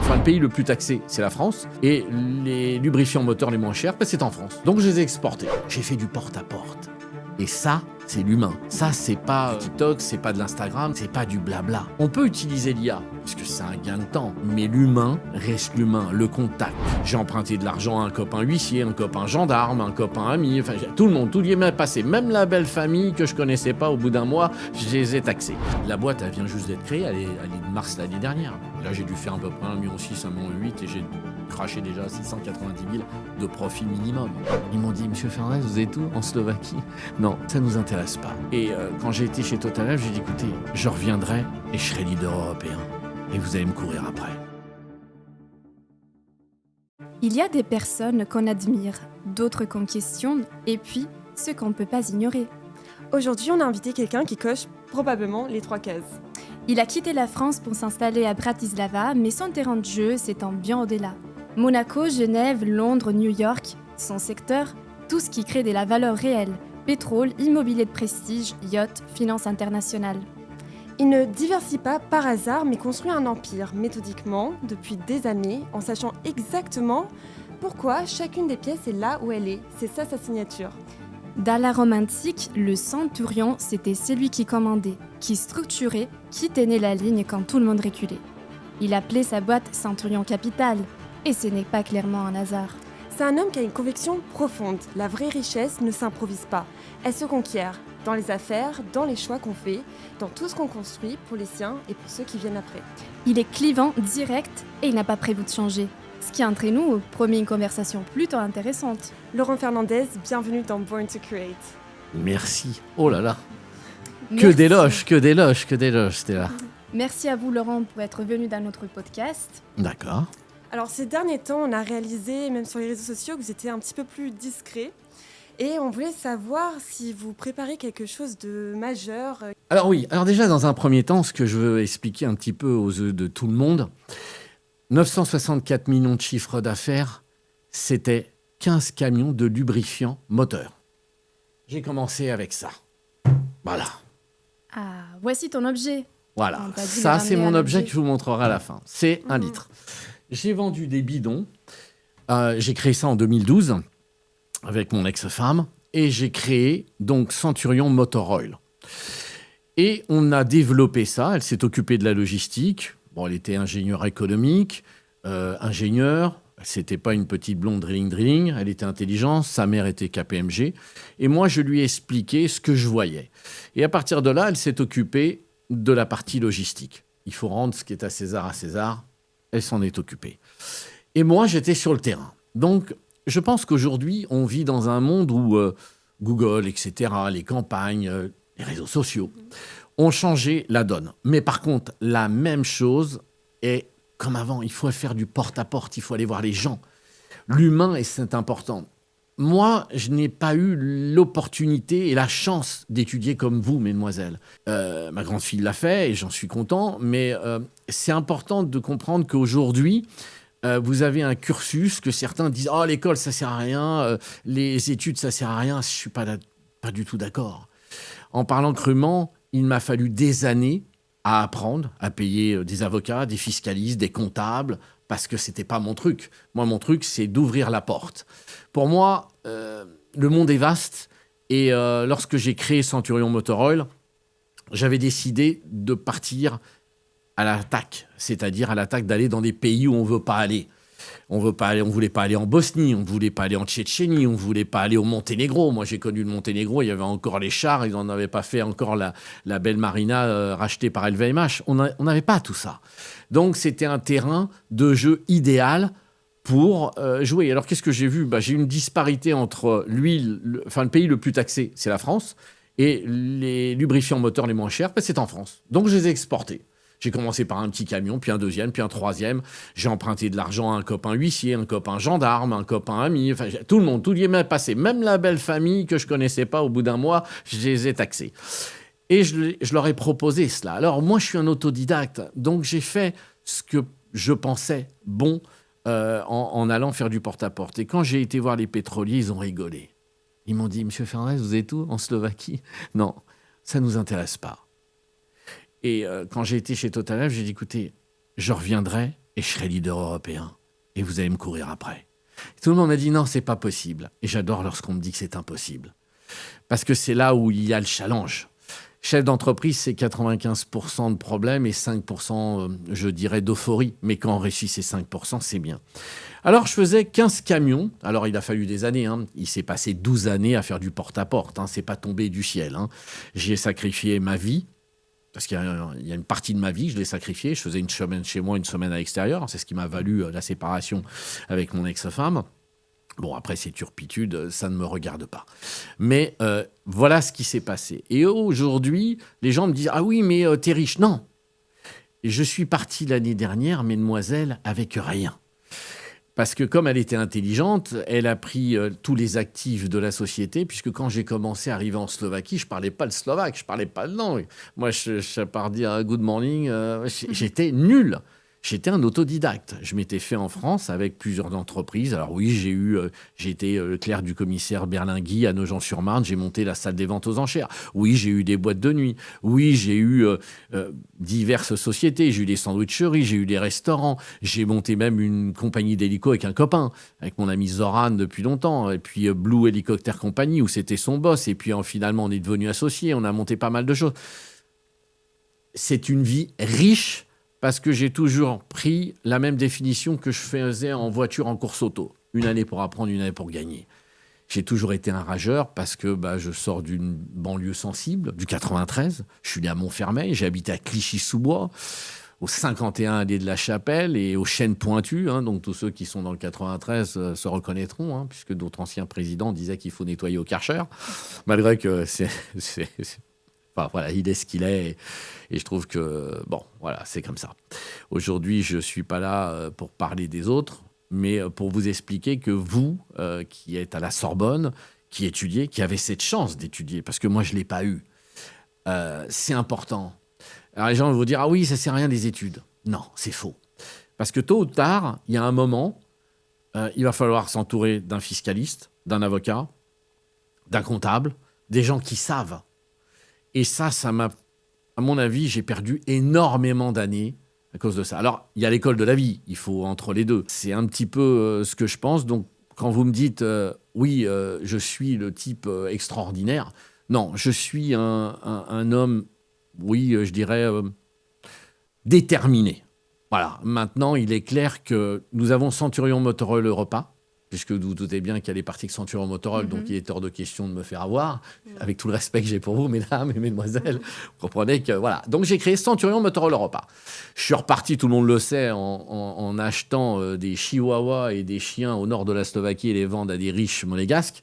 Enfin, le pays le plus taxé, c'est la France. Et les lubrifiants moteurs les moins chers, c'est en France. Donc, je les ai exportés. J'ai fait du porte-à-porte. Et ça, c'est l'humain. Ça, c'est pas TikTok, c'est pas de l'Instagram, c'est pas du blabla. On peut utiliser l'IA, parce que c'est un gain de temps. Mais l'humain reste l'humain, le contact. J'ai emprunté de l'argent à un copain huissier, un copain gendarme, un copain ami, enfin, tout le monde, tout y est même passé. Même la belle famille que je connaissais pas, au bout d'un mois, je les ai taxés. La boîte, elle vient juste d'être créée, elle est de mars l'année dernière. Là, j'ai dû faire à peu près 1,6 million, 1,8 million, et j'ai craché déjà 690 000 de profit minimum. Ils m'ont dit, Monsieur Fernandez, vous êtes où? En Slovaquie? Non, ça nous intéresse pas. Et quand j'ai été chez Total, j'ai dit, écoutez, je reviendrai et je serai leader européen. Et vous allez me courir après. Il y a des personnes qu'on admire, d'autres qu'on questionne, et puis ceux qu'on ne peut pas ignorer. Aujourd'hui, on a invité quelqu'un qui coche probablement les 3 cases. Il a quitté la France pour s'installer à Bratislava, mais son terrain de jeu s'étend bien au-delà. Monaco, Genève, Londres, New York, son secteur, tout ce qui crée de la valeur réelle. Pétrole, immobilier de prestige, yacht, finance internationale. Il ne diversifie pas par hasard, mais construit un empire méthodiquement, depuis des années, en sachant exactement pourquoi chacune des pièces est là où elle est. C'est ça sa signature. Dans la Rome antique, le centurion, c'était celui qui commandait, qui structurait, qui tenait la ligne quand tout le monde reculait. Il appelait sa boîte Centurion Capital, et ce n'est pas clairement un hasard. C'est un homme qui a une conviction profonde. La vraie richesse ne s'improvise pas. Elle se conquiert dans les affaires, dans les choix qu'on fait, dans tout ce qu'on construit pour les siens et pour ceux qui viennent après. Il est clivant, direct, et il n'a pas prévu de changer. Ce qui, entre nous, promet une conversation plutôt intéressante. Laurent Fernandez, bienvenue dans Born to Create. Merci. Oh là là. Merci. Que d'éloges, Stella. Merci à vous, Laurent, pour être venu dans notre podcast. D'accord. Alors, ces derniers temps, on a réalisé, même sur les réseaux sociaux, que vous étiez un petit peu plus discret. Et on voulait savoir si vous préparez quelque chose de majeur. Alors oui, alors déjà, dans un premier temps, ce que je veux expliquer un petit peu aux yeux de tout le monde, 964 millions de chiffre d'affaires, c'était 15 camions de lubrifiant moteur. J'ai commencé avec ça. Voilà. Ah, voici ton objet. Voilà. On t'a dit Ça, de c'est ramener mon un objet que je vous montrerai à la fin. C'est 1 litre. J'ai vendu des bidons. J'ai créé ça en 2012 avec mon ex-femme. Et j'ai créé donc Centurion Motor Oil. Et on a développé ça. Elle s'est occupée de la logistique. Bon, elle était ingénieure économique, ingénieure. C'était pas une petite blonde drilling. Elle était intelligente. Sa mère était KPMG. Et moi, je lui ai expliqué ce que je voyais. Et à partir de là, elle s'est occupée de la partie logistique. Il faut rendre ce qui est à César. Elle s'en est occupée. Et moi, j'étais sur le terrain. Donc, je pense qu'aujourd'hui, on vit dans un monde où Google, etc., les campagnes, les réseaux sociaux ont changé la donne. Mais par contre, la même chose est comme avant. Il faut faire du porte-à-porte, il faut aller voir les gens. L'humain, et c'est important. Moi, je n'ai pas eu l'opportunité et la chance d'étudier comme vous, mesdemoiselles. Ma grande fille l'a fait et j'en suis content, mais c'est important de comprendre qu'aujourd'hui, vous avez un cursus que certains disent « Oh, l'école, ça sert à rien, les études, ça sert à rien ». Je ne suis pas du tout d'accord. En parlant crûment, il m'a fallu des années à apprendre, à payer des avocats, des fiscalistes, des comptables, parce que ce n'était pas mon truc. Moi, mon truc, c'est d'ouvrir la porte. Pour moi, le monde est vaste. Et lorsque j'ai créé Centurion Motor Oil, j'avais décidé de partir à l'attaque, c'est-à-dire à l'attaque d'aller dans des pays où on ne veut pas aller. On voulait pas aller en Bosnie, on ne voulait pas aller en Tchétchénie, on ne voulait pas aller au Monténégro. Moi, j'ai connu le Monténégro, il y avait encore les chars, ils n'en avaient pas fait encore la belle marina rachetée par LVMH. On n'avait pas tout ça. Donc, c'était un terrain de jeu idéal pour jouer. Alors, qu'est-ce que j'ai vu ? J'ai une disparité entre le pays le plus taxé, c'est la France, et les lubrifiants moteurs les moins chers, c'est en France. Donc, je les ai exportés. J'ai commencé par un petit camion, puis un deuxième, puis un troisième. J'ai emprunté de l'argent à un copain huissier, un copain gendarme, un copain ami. Enfin, tout le monde, tout y est même passé. Même la belle famille que je connaissais pas, au bout d'un mois, je les ai taxés. Et je leur ai proposé cela. Alors, moi, je suis un autodidacte. Donc, j'ai fait ce que je pensais bon en allant faire du porte-à-porte. Et quand j'ai été voir les pétroliers, ils ont rigolé. Ils m'ont dit « Monsieur Fernandez, vous êtes où ? En Slovaquie ?» Non, ça ne nous intéresse pas. Et quand j'ai été chez Total, j'ai dit, écoutez, je reviendrai et je serai leader européen. Et vous allez me courir après. Tout le monde m'a dit non, c'est pas possible. Et j'adore lorsqu'on me dit que c'est impossible. Parce que c'est là où il y a le challenge. Chef d'entreprise, c'est 95% de problèmes et 5%, je dirais, d'euphorie. Mais quand on réussit ces 5%, c'est bien. Alors, je faisais 15 camions. Alors, il a fallu des années. Il s'est passé 12 années à faire du porte-à-porte. C'est pas tombé du ciel. J'ai sacrifié ma vie. Parce qu'il y a une partie de ma vie, je l'ai sacrifiée. Je faisais une semaine chez moi, une semaine à l'extérieur. C'est ce qui m'a valu la séparation avec mon ex-femme. Bon, après, ces turpitudes, ça ne me regarde pas. Mais voilà ce qui s'est passé. Et aujourd'hui, les gens me disent « Ah oui, mais t'es riche ». Non. Et je suis parti l'année dernière, mesdemoiselles, avec rien. Parce que comme elle était intelligente, elle a pris tous les actifs de la société, puisque quand j'ai commencé à arriver en Slovaquie, je ne parlais pas le slovaque, je ne parlais pas le langue. Moi, je pars dire « Good morning », j'étais nul. J'étais un autodidacte. Je m'étais fait en France avec plusieurs entreprises. Alors oui, j'ai été clerc du commissaire Berlinguy à Nogent-sur-Marne. J'ai monté la salle des ventes aux enchères. Oui, j'ai eu des boîtes de nuit. Oui, j'ai eu diverses sociétés. J'ai eu des sandwicheries, j'ai eu des restaurants. J'ai monté même une compagnie d'hélico avec un copain, avec mon ami Zoran depuis longtemps. Et puis Blue Helicopter Company, où c'était son boss. Et puis finalement, on est devenus associés. On a monté pas mal de choses. C'est une vie riche. Parce que j'ai toujours pris la même définition que je faisais en voiture en course auto. Une année pour apprendre, une année pour gagner. J'ai toujours été un rageur parce que je sors d'une banlieue sensible, du 93. Je suis né à Montfermeil, j'ai habité à Clichy-sous-Bois, au 51 allée de la Chapelle et aux Chênes pointues. Donc tous ceux qui sont dans le 93 se reconnaîtront, puisque d'autres anciens présidents disaient qu'il faut nettoyer au Karcher, malgré que Enfin, voilà, il est ce qu'il est. Et je trouve que, bon, voilà, c'est comme ça. Aujourd'hui, je ne suis pas là pour parler des autres, mais pour vous expliquer que vous, qui êtes à la Sorbonne, qui étudiez, qui avez cette chance d'étudier, parce que moi, je ne l'ai pas eu, c'est important. Alors, les gens vont vous dire « Ah oui, ça ne sert à rien des études ». Non, c'est faux. Parce que tôt ou tard, il y a un moment, il va falloir s'entourer d'un fiscaliste, d'un avocat, d'un comptable, des gens qui savent. Et ça m'a, à mon avis, j'ai perdu énormément d'années à cause de ça. Alors, il y a l'école de la vie, il faut entre les deux. C'est un petit peu ce que je pense. Donc, quand vous me dites, oui, je suis le type extraordinaire, non, je suis un homme, oui, je dirais, déterminé. Voilà, maintenant, il est clair que nous avons Centurion Motorola Europa, puisque vous vous doutez bien qu'il y a les parties de Centurion Motorola, donc il est hors de question de me faire avoir, avec tout le respect que j'ai pour vous, mesdames et mesdemoiselles. Vous comprenez que, voilà. Donc, j'ai créé Centurion Motorola Europa. Je suis reparti, tout le monde le sait, en achetant des chihuahuas et des chiens au nord de la Slovaquie et les vendre à des riches monégasques.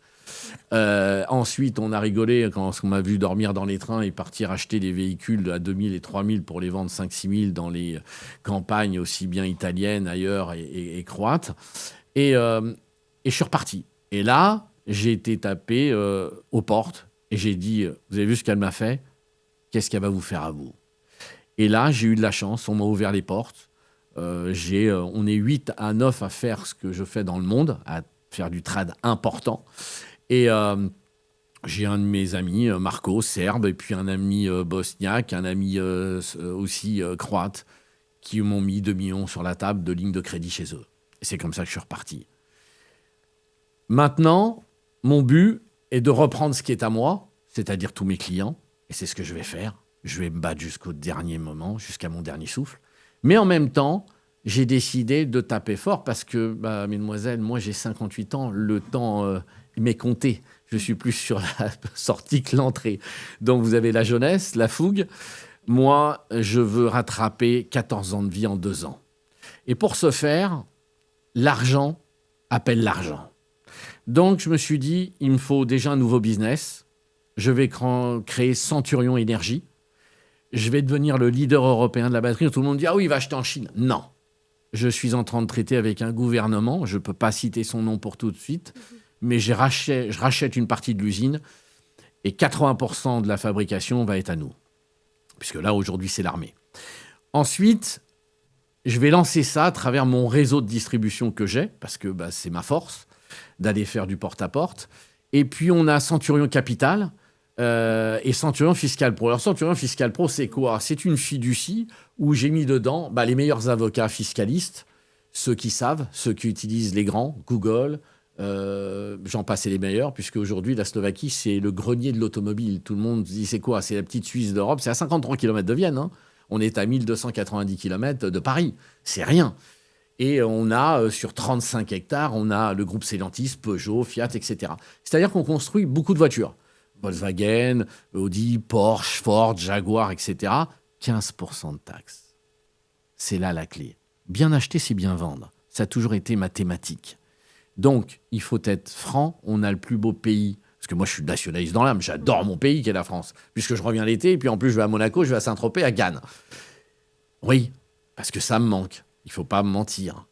Ensuite, on a rigolé quand on m'a vu dormir dans les trains et partir acheter des véhicules à 2 000 et 3 000 pour les vendre 5 000 6 000 dans les campagnes aussi bien italiennes, ailleurs et croates. Et je suis reparti. Et là, j'ai été tapé aux portes et j'ai dit « Vous avez vu ce qu'elle m'a fait? Qu'est-ce qu'elle va vous faire à vous ?» Et là, j'ai eu de la chance. On m'a ouvert les portes. On est 8 à 9 à faire ce que je fais dans le monde, à faire du trad important. Et j'ai un de mes amis, Marco, serbe, et puis un ami bosniaque, un ami aussi croate, qui m'ont mis 2 millions sur la table de ligne de crédit chez eux. Et c'est comme ça que je suis reparti. Maintenant, mon but est de reprendre ce qui est à moi, c'est-à-dire tous mes clients, et c'est ce que je vais faire. Je vais me battre jusqu'au dernier moment, jusqu'à mon dernier souffle. Mais en même temps, j'ai décidé de taper fort parce que, mesdemoiselles, moi j'ai 58 ans, le temps m'est compté. Je suis plus sur la sortie que l'entrée. Donc vous avez la jeunesse, la fougue. Moi, je veux rattraper 14 ans de vie en 2 ans. Et pour ce faire, l'argent appelle l'argent. Donc, je me suis dit, il me faut déjà un nouveau business. Je vais créer Centurion Énergie. Je vais devenir le leader européen de la batterie. Tout le monde dit, ah oui, il va acheter en Chine. Non. Je suis en train de traiter avec un gouvernement. Je ne peux pas citer son nom pour tout de suite. Mais je rachète une partie de l'usine. Et 80% de la fabrication va être à nous. Puisque là, aujourd'hui, c'est l'armée. Ensuite, je vais lancer ça à travers mon réseau de distribution que j'ai. Parce que c'est ma force d'aller faire du porte-à-porte. Et puis, on a Centurion Capital, et Centurion Fiscal Pro. Alors, Centurion Fiscal Pro, c'est quoi? C'est une fiducie où j'ai mis dedans les meilleurs avocats fiscalistes, ceux qui savent, ceux qui utilisent les grands, Google, j'en passe et les meilleurs, puisque aujourd'hui, la Slovaquie, c'est le grenier de l'automobile. Tout le monde dit, c'est quoi? C'est la petite Suisse d'Europe. C'est à 53 km de Vienne. Hein. On est à 1290 km de Paris. C'est rien. Et on a, sur 35 hectares, on a le groupe Stellantis, Peugeot, Fiat, etc. C'est-à-dire qu'on construit beaucoup de voitures. Volkswagen, Audi, Porsche, Ford, Jaguar, etc. 15% de taxes. C'est là la clé. Bien acheter, c'est bien vendre. Ça a toujours été mathématique. Donc, il faut être franc. On a le plus beau pays. Parce que moi, je suis nationaliste dans l'âme. J'adore mon pays, qui est la France. Puisque je reviens l'été, et puis en plus, je vais à Monaco, je vais à Saint-Tropez, à Cannes. Oui, parce que ça me manque. Il ne faut pas me mentir.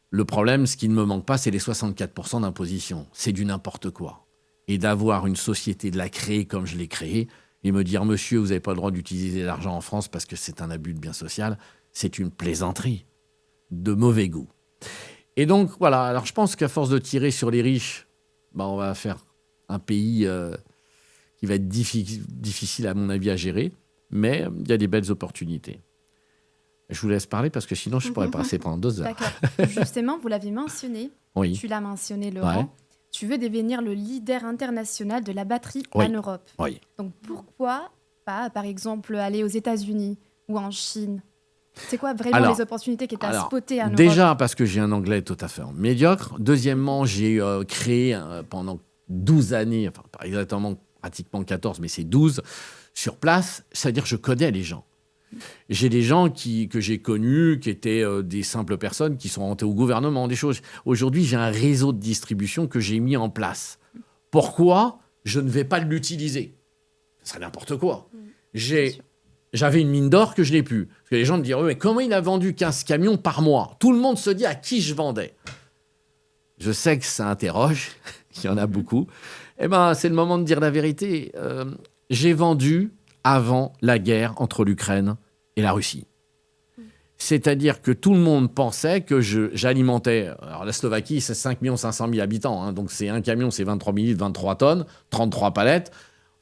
Le problème, ce qui ne me manque pas, c'est les 64% d'imposition. C'est du n'importe quoi. Et d'avoir une société, de la créer comme je l'ai créée, et me dire, monsieur, vous n'avez pas le droit d'utiliser l'argent en France parce que c'est un abus de bien social, c'est une plaisanterie de mauvais goût. Et donc, voilà. Alors, je pense qu'à force de tirer sur les riches, on va faire un pays qui va être difficile, à mon avis, à gérer. Mais il y a des belles opportunités. Je vous laisse parler parce que sinon, je pourrais passer pendant 2 heures. D'accord. Justement, vous l'avez mentionné. Oui. Tu l'as mentionné, Laurent. Ouais. Tu veux devenir le leader international de la batterie Oui. en Europe. Oui. Donc, pourquoi pas, par exemple, aller aux États-Unis ou en Chine? C'est quoi vraiment les opportunités qui t'ont spoté en Europe? Déjà, parce que j'ai un anglais tout à fait médiocre. Deuxièmement, j'ai créé pendant 12 années, enfin pas exactement, pratiquement 14, mais c'est 12, sur place. C'est-à-dire que je connais les gens. J'ai des gens que j'ai connus, qui étaient des simples personnes, qui sont rentrées au gouvernement, des choses. Aujourd'hui, j'ai un réseau de distribution que j'ai mis en place. Pourquoi je ne vais pas l'utiliser? Ce serait n'importe quoi. J'avais une mine d'or que je n'ai plus. Parce que les gens me diraient, mais comment il a vendu 15 camions par mois? Tout le monde se dit à qui je vendais. Je sais que ça interroge, il y en a beaucoup. Eh bien, c'est le moment de dire la vérité. J'ai vendu avant la guerre entre l'Ukraine et la Russie. C'est-à-dire que tout le monde pensait que j'alimentais... Alors, la Slovaquie, c'est 5 500 000 habitants. Hein, donc, c'est un camion, c'est 23 000 litres, 23 tonnes, 33 palettes.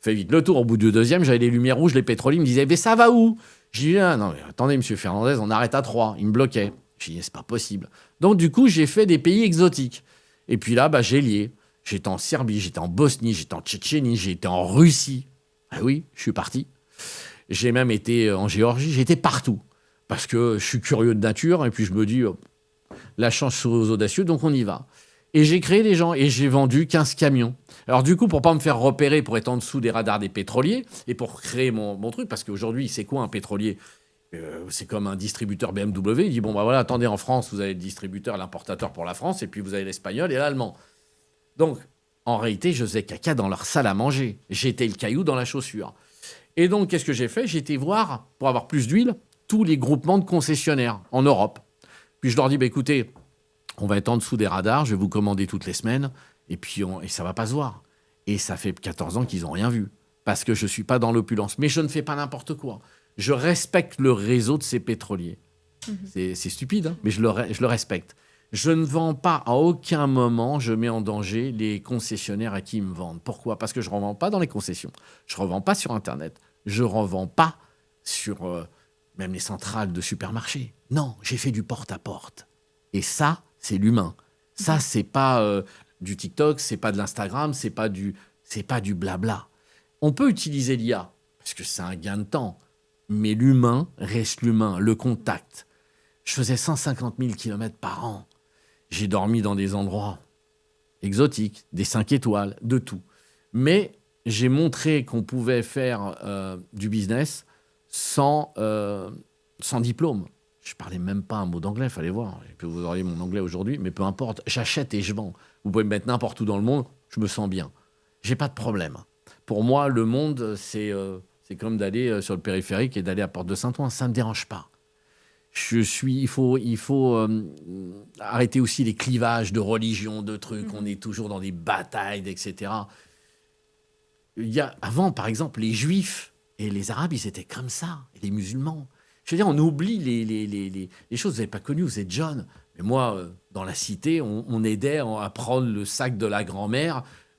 Fait vite le tour. Au bout du deuxième, j'avais les lumières rouges, les pétroliers. Ils me disaient, mais ça va où? J'ai dit, non, mais attendez, monsieur Fernandez, on arrête à 3. Il me bloquait. J'ai dit, c'est pas possible. Donc, du coup, j'ai fait des pays exotiques. Et puis là, j'ai lié. J'étais en Serbie, j'étais en Bosnie, j'étais en Tchétchénie, j'étais en Russie. Ah oui, je suis parti. J'ai même été en Géorgie, j'étais partout. Parce que je suis curieux de nature, et puis je me dis, la chance aux audacieux, donc on y va. Et j'ai créé des gens, et j'ai vendu 15 camions. Alors du coup, pour pas me faire repérer, pour être en dessous des radars des pétroliers, et pour créer mon truc, parce qu'aujourd'hui, c'est quoi un pétrolier? C'est comme un distributeur BMW, il dit, bon, voilà, attendez, en France, vous avez le distributeur, l'importateur pour la France, et puis vous avez l'espagnol et l'allemand. Donc, en réalité, je faisais caca dans leur salle à manger. J'étais le caillou dans la chaussure. Et donc, qu'est-ce que j'ai fait? J'ai été voir, pour avoir plus d'huile, tous les groupements de concessionnaires en Europe. Puis je leur dis, écoutez, on va être en dessous des radars, je vais vous commander toutes les semaines, et puis ça va pas se voir. Et ça fait 14 ans qu'ils n'ont rien vu, parce que je ne suis pas dans l'opulence. Mais je ne fais pas n'importe quoi. Je respecte le réseau de ces pétroliers. C'est stupide, hein, mais je le respecte. Je ne vends pas, à aucun moment, je mets en danger les concessionnaires à qui ils me vendent. Pourquoi? Parce que je ne revends pas dans les concessions. Je ne revends pas sur Internet. Je ne revends pas sur même les centrales de supermarchés. Non, j'ai fait du porte-à-porte. Et ça, c'est l'humain. Ça, c'est pas du TikTok, c'est pas de l'Instagram, c'est pas du blabla. On peut utiliser l'IA, parce que c'est un gain de temps. Mais l'humain reste l'humain, le contact. Je faisais 150 000 km par an. J'ai dormi dans des endroits exotiques, des 5 étoiles, de tout. Mais j'ai montré qu'on pouvait faire du business sans diplôme. Je parlais même pas un mot d'anglais, il fallait voir. Et puis vous auriez mon anglais aujourd'hui, mais peu importe. J'achète et je vends. Vous pouvez me mettre n'importe où dans le monde, je me sens bien. J'ai pas de problème. Pour moi, le monde, c'est comme d'aller sur le périphérique et d'aller à Porte de Saint-Ouen. Ça me dérange pas. Il faut arrêter aussi les clivages de religion, de trucs. On est toujours dans des batailles, etc. Avant, par exemple, les Juifs et les Arabes, ils étaient comme ça, et les musulmans. Je veux dire, on oublie les choses. Vous n'avez pas connu, vous êtes jeune. Mais moi, dans la cité, on aidait à prendre le sac de la grand-mère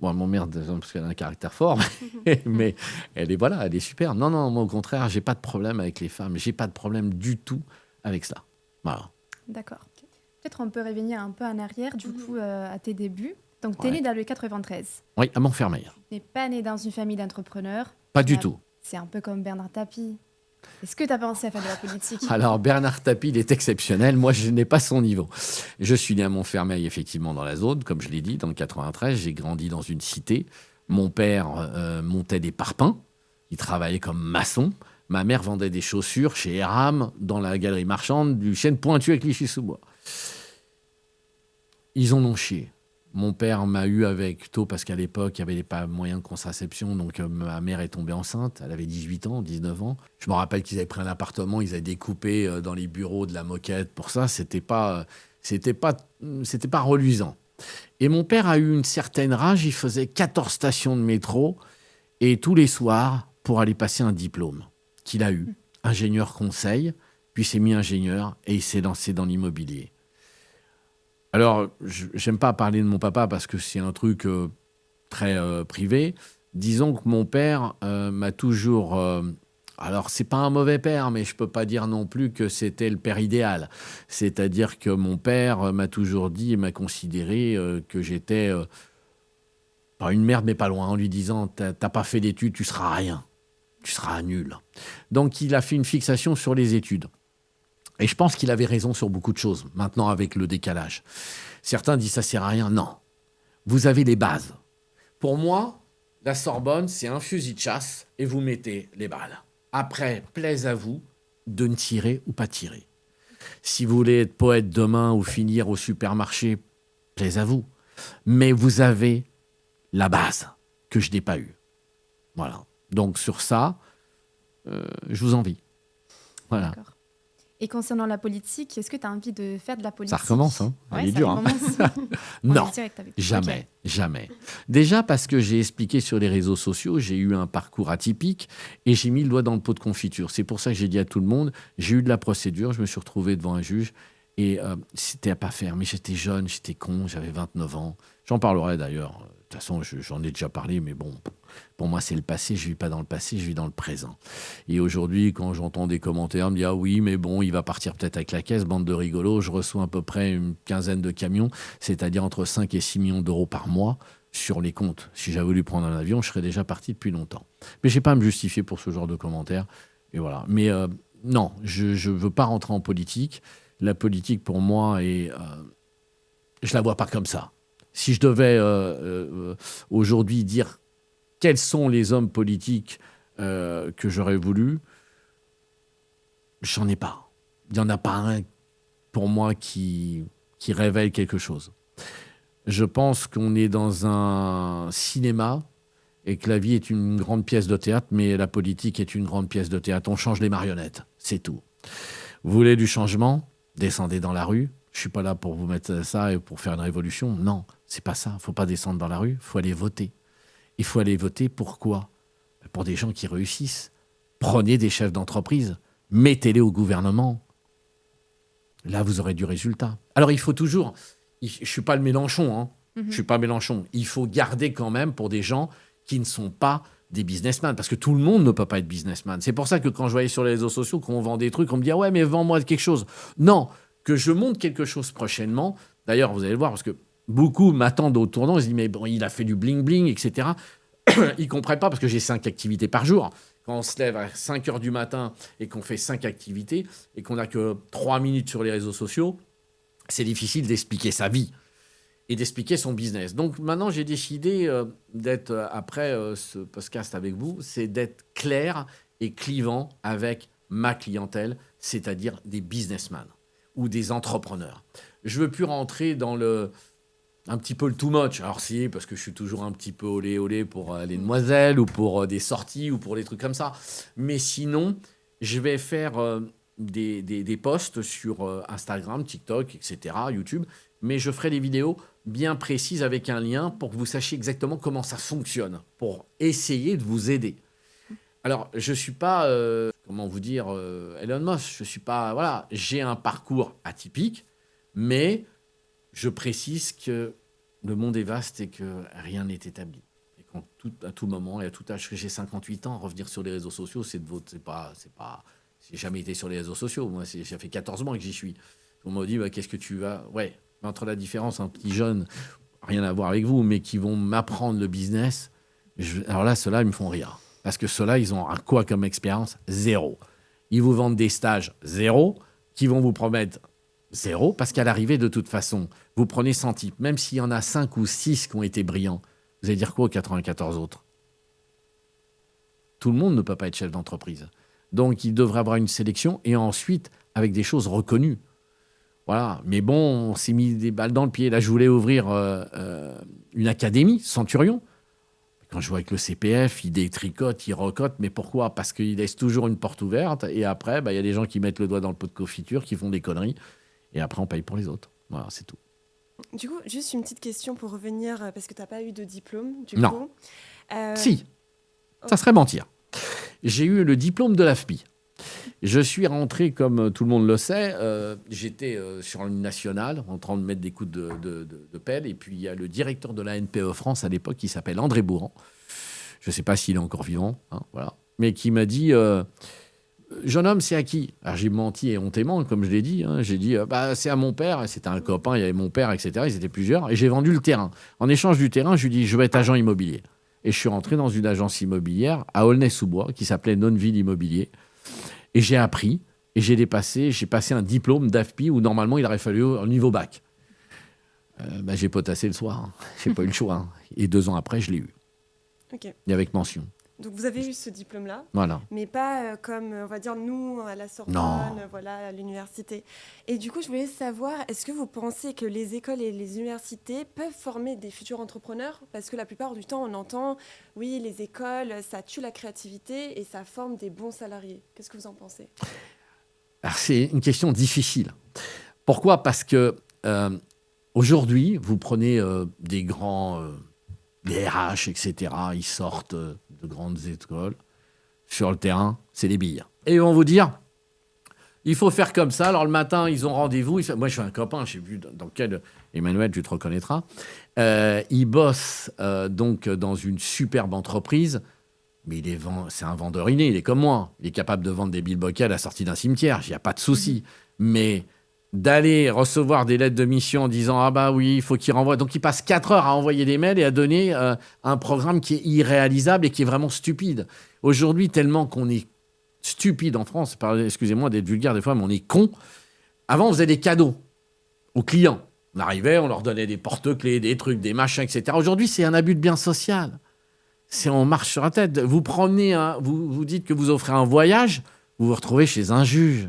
Bon, mon mère, parce qu'elle a un caractère fort, mais elle est super. Non, non, moi, au contraire, j'ai pas de problème avec les femmes. J'ai pas de problème du tout avec ça. Voilà. D'accord. Peut-être on peut revenir un peu en arrière, du coup, à tes débuts. Donc, tu es Ouais. né dans le 93. Oui, à Montfermeil. Tu n'es pas né dans une famille d'entrepreneurs. Pas du Mais tout. C'est un peu comme Bernard Tapie. Est-ce que tu as pensé à faire de la politique? Alors, Bernard Tapie, il est exceptionnel. Moi, je n'ai pas son niveau. Je suis né à Montfermeil, effectivement, dans la zone, comme je l'ai dit, dans le 93. J'ai grandi dans une cité. Mon père montait des parpaings. Il travaillait comme maçon. Ma mère vendait des chaussures chez Eram, dans la galerie marchande du chêne pointu à Clichy-sous-Bois. Ils en ont chié. Mon père m'a eu avec tôt, parce qu'à l'époque, il n'y avait pas moyen de contraception. Donc, ma mère est tombée enceinte. Elle avait 18 ans, 19 ans. Je me rappelle qu'ils avaient pris un appartement. Ils avaient découpé dans les bureaux de la moquette. Pour ça, c'était pas reluisant. Et mon père a eu une certaine rage. Il faisait 14 stations de métro. Et tous les soirs, pour aller passer un diplôme qu'il a eu. Ingénieur conseil. Puis s'est mis ingénieur et il s'est lancé dans l'immobilier. Alors, j'aime pas parler de mon papa parce que c'est un truc très privé. Disons que mon père m'a toujours... alors, c'est pas un mauvais père, mais je peux pas dire non plus que c'était le père idéal. C'est-à-dire que mon père m'a toujours dit et m'a considéré que j'étais... pas une merde, mais pas loin, en lui disant « T'as pas fait d'études, tu seras rien. Tu seras nul. » Donc, il a fait une fixation sur les études. Et je pense qu'il avait raison sur beaucoup de choses, maintenant avec le décalage. Certains disent ça sert à rien. Non. Vous avez les bases. Pour moi, la Sorbonne, c'est un fusil de chasse et vous mettez les balles. Après, plaise à vous de ne tirer ou pas tirer. Si vous voulez être poète demain ou finir au supermarché, plaise à vous. Mais vous avez la base que je n'ai pas eue. Voilà. Donc sur ça, je vous envie. Voilà. D'accord. Et concernant la politique, est-ce que tu as envie de faire de la politique? Ça recommence, hein. Ouais, Il est ça dur, hein. recommence. On Non, est direct avec- jamais, Ok. jamais. Déjà parce que j'ai expliqué sur les réseaux sociaux, j'ai eu un parcours atypique et j'ai mis le doigt dans le pot de confiture. C'est pour ça que j'ai dit à tout le monde, j'ai eu de la procédure, je me suis retrouvé devant un juge et c'était à pas faire. Mais j'étais jeune, j'étais con, j'avais 29 ans. J'en parlerai d'ailleurs. De toute façon, j'en ai déjà parlé, mais bon, pour moi, c'est le passé. Je ne vis pas dans le passé, je vis dans le présent. Et aujourd'hui, quand j'entends des commentaires, on me dit « Ah oui, mais bon, il va partir peut-être avec la caisse, bande de rigolos. » Je reçois à peu près une quinzaine de camions, c'est-à-dire entre 5 et 6 millions d'euros par mois sur les comptes. Si j'avais voulu prendre un avion, je serais déjà parti depuis longtemps. Mais je n'ai pas à me justifier pour ce genre de commentaires. Et voilà. Mais non, je ne veux pas rentrer en politique. La politique, pour moi, je ne la vois pas comme ça. Si je devais aujourd'hui dire quels sont les hommes politiques que j'aurais voulu, j'en ai pas. Il n'y en a pas un pour moi qui révèle quelque chose. Je pense qu'on est dans un cinéma et que la vie est une grande pièce de théâtre, mais la politique est une grande pièce de théâtre. On change les marionnettes, c'est tout. Vous voulez du changement? Descendez dans la rue. Je ne suis pas là pour vous mettre ça et pour faire une révolution. Non, c'est pas ça. Il ne faut pas descendre dans la rue, il faut aller voter. Il faut aller voter pourquoi? Pour des gens qui réussissent. Prenez des chefs d'entreprise, mettez-les au gouvernement. Là, vous aurez du résultat. Alors, il faut toujours... Je ne suis pas le Mélenchon, hein. Je ne suis pas Mélenchon. Il faut garder quand même pour des gens qui ne sont pas des businessmen, parce que tout le monde ne peut pas être businessman. C'est pour ça que quand je voyais sur les réseaux sociaux qu'on vend des trucs, on me dit « Ah ouais, mais vends-moi quelque chose. » Non, que je monte quelque chose prochainement. D'ailleurs, vous allez le voir, parce que beaucoup m'attendent au tournant. Ils se disent « Mais bon, il a fait du bling-bling, etc. » Ils ne comprennent pas, parce que j'ai 5 activités par jour. Quand on se lève à 5 heures du matin et qu'on fait 5 activités et qu'on n'a que 3 minutes sur les réseaux sociaux, c'est difficile d'expliquer sa vie et d'expliquer son business. Donc maintenant, j'ai décidé d'être, après ce podcast avec vous, c'est d'être clair et clivant avec ma clientèle, c'est-à-dire des businessmen ou des entrepreneurs. Je ne veux plus rentrer dans un petit peu le too much. Alors si, parce que je suis toujours un petit peu olé pour les demoiselles ou pour des sorties ou pour des trucs comme ça. Mais sinon, je vais faire des posts sur Instagram, TikTok, etc., YouTube. Mais je ferai des vidéos bien précises avec un lien pour que vous sachiez exactement comment ça fonctionne, pour essayer de vous aider. Alors, je ne suis pas, comment vous dire, Elon Musk. Je suis pas, voilà, j'ai un parcours atypique, mais je précise que le monde est vaste et que rien n'est établi. Et à tout moment et à tout âge, que j'ai 58 ans, revenir sur les réseaux sociaux, j'ai jamais été sur les réseaux sociaux. Moi, ça fait 14 mois que j'y suis. On m'a dit, qu'est-ce que tu vas... Ouais, mais entre la différence, un petit jeune, rien à voir avec vous, mais qui vont m'apprendre le business, alors là, ceux-là, ils me font rire. Parce que ceux-là, ils ont quoi comme expérience? Zéro. Ils vous vendent des stages, zéro, qui vont vous promettre zéro, parce qu'à l'arrivée, de toute façon, vous prenez 100 types, même s'il y en a 5 ou 6 qui ont été brillants, vous allez dire quoi aux 94 autres? Tout le monde ne peut pas être chef d'entreprise. Donc, il devrait avoir une sélection, et ensuite, avec des choses reconnues. Voilà. Mais bon, on s'est mis des balles dans le pied. Là, je voulais ouvrir une académie, Centurion. Quand je vois avec le CPF, il détricote, il recote. Mais pourquoi? Parce qu'il laisse toujours une porte ouverte. Et après, il y a des gens qui mettent le doigt dans le pot de confiture, qui font des conneries. Et après, on paye pour les autres. Voilà, c'est tout. Du coup, juste une petite question pour revenir, parce que tu n'as pas eu de diplôme, Non. coup. Si, ça serait mentir. J'ai eu le diplôme de l'AFPI. Je suis rentré, comme tout le monde le sait, j'étais sur une nationale en train de mettre des coups de pelle. Et puis, il y a le directeur de la NPE France à l'époque qui s'appelle André Bourran. Je ne sais pas s'il est encore vivant, voilà. Mais qui m'a dit jeune homme, c'est à qui? Alors, j'ai menti éhontément, comme je l'ai dit. J'ai dit c'est à mon père. C'était un copain, il y avait mon père, etc. Ils étaient plusieurs. Et j'ai vendu le terrain. En échange du terrain, je lui ai dit je vais être agent immobilier. Et je suis rentré dans une agence immobilière à Aulnay-sous-Bois qui s'appelait Nonville Immobilier. Et j'ai appris, et j'ai passé un diplôme d'AFPI où normalement il aurait fallu au niveau bac. J'ai potassé le soir, j'ai pas eu le choix. Et 2 ans après, je l'ai eu. Ok. Et avec mention. Donc vous avez eu ce diplôme-là, Voilà. mais pas comme, on va dire, nous, à la Sorbonne, voilà, à l'université. Et du coup, je voulais savoir, est-ce que vous pensez que les écoles et les universités peuvent former des futurs entrepreneurs? Parce que la plupart du temps, on entend, oui, les écoles, ça tue la créativité et ça forme des bons salariés. Qu'est-ce que vous en pensez? Alors, c'est une question difficile. Pourquoi? Parce que aujourd'hui, vous prenez des grands... des RH, etc., ils sortent de grandes écoles. Sur le terrain, c'est des billes. Et ils vont vous dire, il faut faire comme ça. Alors le matin, ils ont rendez-vous. Moi, je suis un copain, je sais plus dans quel... Emmanuel, tu te reconnaîtras. Il bosse donc dans une superbe entreprise, mais c'est un vendeur inné, il est comme moi. Il est capable de vendre des bilboquets à la sortie d'un cimetière, il n'y a pas de souci. Mais... d'aller recevoir des lettres de mission en disant « Ah bah oui, il faut qu'il renvoie ». Donc, il passe 4 heures à envoyer des mails et à donner un programme qui est irréalisable et qui est vraiment stupide. Aujourd'hui, tellement qu'on est stupide en France, excusez-moi d'être vulgaire des fois, mais on est con. Avant, on faisait des cadeaux aux clients. On arrivait, on leur donnait des porte-clés, des trucs, des machins, etc. Aujourd'hui, c'est un abus de bien social. On marche sur la tête. Vous prenez vous dites que vous offrez un voyage, vous vous retrouvez chez un juge.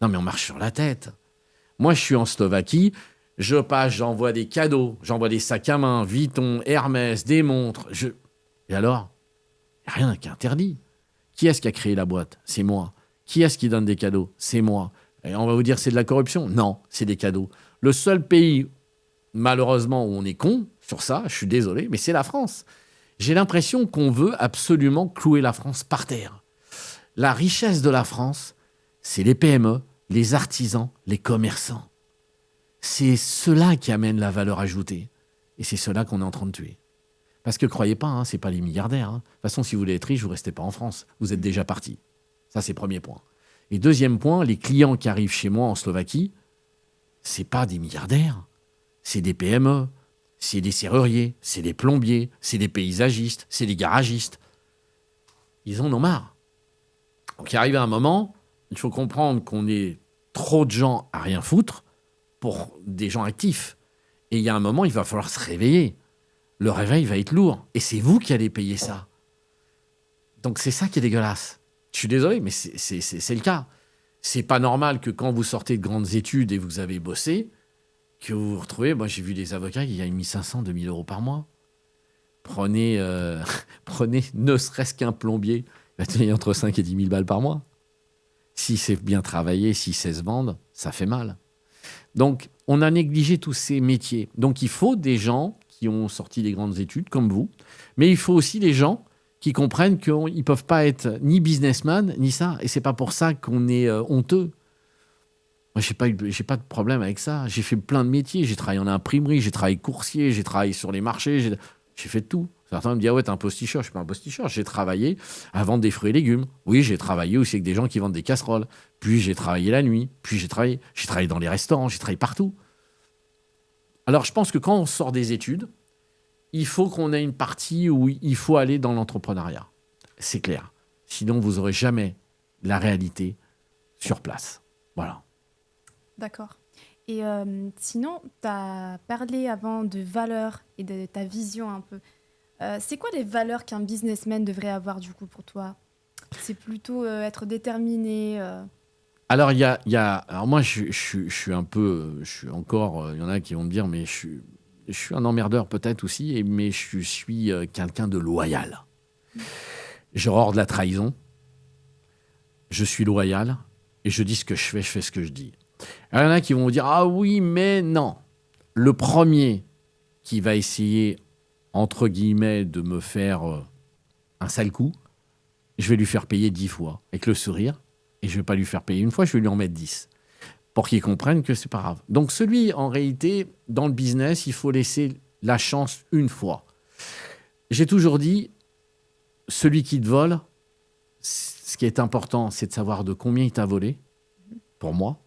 Non, mais on marche sur la tête. Moi, je suis en Slovaquie, je passe, j'envoie des cadeaux, j'envoie des sacs à main, Vuitton, Hermès, des montres. Et alors? Il n'y a rien qui est interdit. Qui est-ce qui a créé la boîte? C'est moi. Qui est-ce qui donne des cadeaux? C'est moi. Et on va vous dire c'est de la corruption? Non, c'est des cadeaux. Le seul pays, malheureusement, où on est con sur ça, je suis désolé, mais c'est la France. J'ai l'impression qu'on veut absolument clouer la France par terre. La richesse de la France, c'est les PME, les artisans, les commerçants. C'est ceux-là qui amènent la valeur ajoutée. Et c'est ceux-là qu'on est en train de tuer. Parce que croyez pas, c'est pas les milliardaires. De toute façon, si vous voulez être riche, vous restez pas en France. Vous êtes déjà parti. Ça, c'est premier point. Et deuxième point, les clients qui arrivent chez moi en Slovaquie, c'est pas des milliardaires. C'est des PME, c'est des serruriers, c'est des plombiers, c'est des paysagistes, c'est des garagistes. Ils en ont marre. Donc, il arrive à un moment, il faut comprendre qu'on est trop de gens à rien foutre pour des gens actifs. Et il y a un moment, il va falloir se réveiller. Le réveil va être lourd. Et c'est vous qui allez payer ça. Donc c'est ça qui est dégueulasse. Je suis désolé, mais c'est le cas. C'est pas normal que quand vous sortez de grandes études et vous avez bossé, que vous vous retrouvez... Moi, j'ai vu des avocats qui gagnent 1 500, 2 000 euros par mois. Prenez ne serait-ce qu'un plombier. Il va tenir entre 5 et 10 000 balles par mois. Si c'est bien travaillé, si c'est se vendre, ça fait mal. Donc, on a négligé tous ces métiers. Donc, il faut des gens qui ont sorti des grandes études, comme vous, mais il faut aussi des gens qui comprennent qu'ils ne peuvent pas être ni businessman, ni ça. Et ce n'est pas pour ça qu'on est honteux. Moi, j'ai pas de problème avec ça. J'ai fait plein de métiers. J'ai travaillé en imprimerie, j'ai travaillé coursier, j'ai travaillé sur les marchés, j'ai fait tout. Certains me disent, ah ouais, t'es un posticheur. Je suis pas un posticheur. J'ai travaillé à vendre des fruits et légumes. Oui, j'ai travaillé aussi avec des gens qui vendent des casseroles. Puis j'ai travaillé la nuit. Puis j'ai travaillé dans les restaurants. J'ai travaillé partout. Alors, je pense que quand on sort des études, il faut qu'on ait une partie où il faut aller dans l'entrepreneuriat. C'est clair. Sinon, vous n'aurez jamais la réalité sur place. Voilà. D'accord. Et sinon, tu as parlé avant de valeurs et de ta vision un peu. C'est quoi les valeurs qu'un businessman devrait avoir du coup pour toi? C'est plutôt être déterminé. Alors, alors moi, je suis un peu... Je suis encore... Il y en a qui vont me dire, mais je suis un emmerdeur peut-être aussi, mais je suis quelqu'un de loyal. J'ai horreur de la trahison. Je suis loyal et je dis ce que je fais ce que je dis. Alors, il y en a qui vont vous dire, ah oui, mais non. Le premier qui va essayer, entre guillemets, de me faire un sale coup, je vais lui faire payer 10 fois avec le sourire et je ne vais pas lui faire payer une fois, je vais lui en mettre 10 pour qu'il comprenne que c'est pas grave. Donc celui, en réalité, dans le business, il faut laisser la chance une fois. J'ai toujours dit, celui qui te vole, ce qui est important, c'est de savoir de combien il t'a volé, pour moi,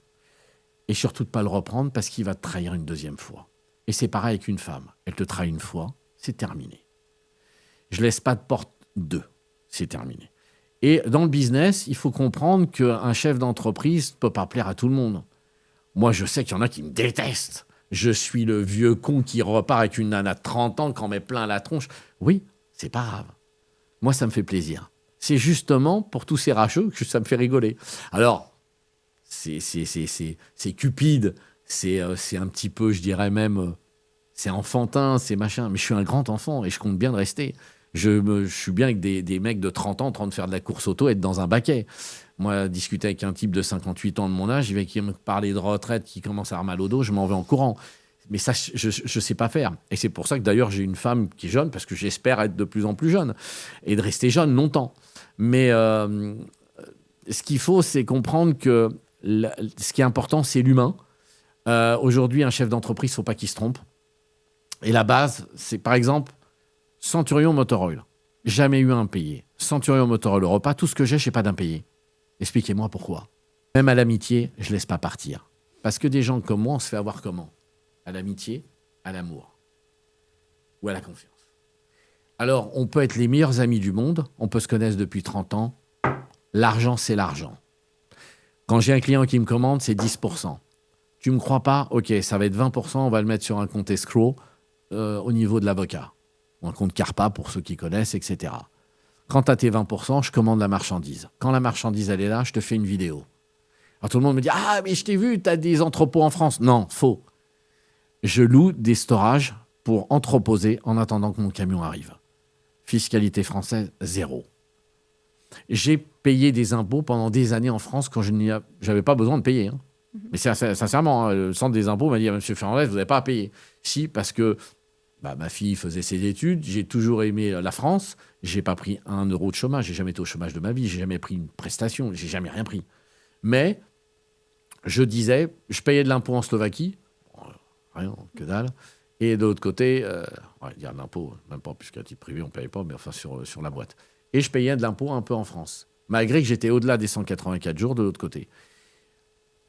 et surtout de ne pas le reprendre parce qu'il va te trahir une deuxième fois. Et c'est pareil avec une femme. Elle te trahit une fois, c'est terminé. Je ne laisse pas de porte deux, c'est terminé. Et dans le business, il faut comprendre qu'un chef d'entreprise ne peut pas plaire à tout le monde. Moi, je sais qu'il y en a qui me détestent. Je suis le vieux con qui repart avec une nana de 30 ans qui en met plein la tronche. Oui, c'est pas grave. Moi, ça me fait plaisir. C'est justement pour tous ces racheux que ça me fait rigoler. Alors, c'est cupide, c'est un petit peu, je dirais même, c'est enfantin, c'est machin. Mais je suis un grand enfant et je compte bien de rester. Je suis bien avec des mecs de 30 ans en train de faire de la course auto et être dans un baquet. Moi, discuter avec un type de 58 ans de mon âge, qui me parler de retraite, qui commence à avoir mal au dos, je m'en vais en courant. Mais ça, je ne sais pas faire. Et c'est pour ça que d'ailleurs, j'ai une femme qui est jeune, parce que j'espère être de plus en plus jeune et de rester jeune longtemps. Mais ce qu'il faut, c'est comprendre que ce qui est important, c'est l'humain. Aujourd'hui, un chef d'entreprise, il ne faut pas qu'il se trompe. Et la base, c'est par exemple Centurion Motor Oil. Jamais eu un impayé. Centurion Motor Oil, le repas, tout ce que j'ai, je n'ai pas d'impayé. Expliquez-moi pourquoi. Même à l'amitié, je ne laisse pas partir. Parce que des gens comme moi, on se fait avoir comment? À l'amitié, à l'amour ou à la confiance. Alors, on peut être les meilleurs amis du monde, on peut se connaître depuis 30 ans. L'argent, c'est l'argent. Quand j'ai un client qui me commande, c'est 10%. Tu ne me crois pas? Ok, ça va être 20%, on va le mettre sur un compte escroc au niveau de l'avocat. Ou un compte CARPA pour ceux qui connaissent, etc. Quand tu as tes 20%, je commande la marchandise. Quand la marchandise, elle est là, je te fais une vidéo. Alors tout le monde me dit « Ah, mais je t'ai vu, tu as des entrepôts en France. » Non, faux. Je loue des storages pour entreposer en attendant que mon camion arrive. Fiscalité française, 0. J'ai payé des impôts pendant des années en France quand je n'avais pas besoin de payer. Hein. Mais sincèrement, le centre des impôts m'a dit « Monsieur Fernandez, vous n'avez pas à payer. » Si, parce que ma fille faisait ses études, j'ai toujours aimé la France, j'ai pas pris 1 euro de chômage, j'ai jamais été au chômage de ma vie, j'ai jamais pris une prestation, j'ai jamais rien pris. Mais je disais, je payais de l'impôt en Slovaquie, rien, que dalle, et de l'autre côté, il y a un impôt, même pas, puisqu'à titre privé, on ne payait pas, mais enfin sur la boîte. Et je payais de l'impôt un peu en France, malgré que j'étais au-delà des 184 jours de l'autre côté.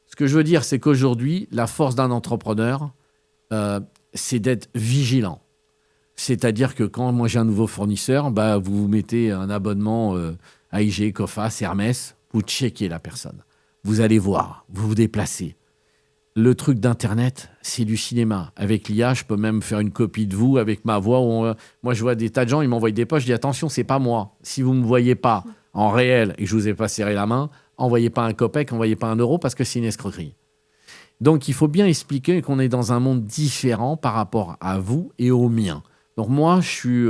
Ce que je veux dire, c'est qu'aujourd'hui, la force d'un entrepreneur, c'est d'être vigilant. C'est-à-dire que quand moi j'ai un nouveau fournisseur, vous mettez un abonnement à IG, Coface, Hermès, vous checkez la personne. Vous allez voir, vous vous déplacez. Le truc d'Internet, c'est du cinéma. Avec l'IA, je peux même faire une copie de vous avec ma voix. Moi, je vois des tas de gens, ils m'envoient des posts, je dis attention, c'est pas moi. Si vous ne me voyez pas en réel et que je vous ai pas serré la main, envoyez pas un copec, envoyez pas 1 euro parce que c'est une escroquerie. Donc, il faut bien expliquer qu'on est dans un monde différent par rapport à vous et au mien. Donc, moi, je suis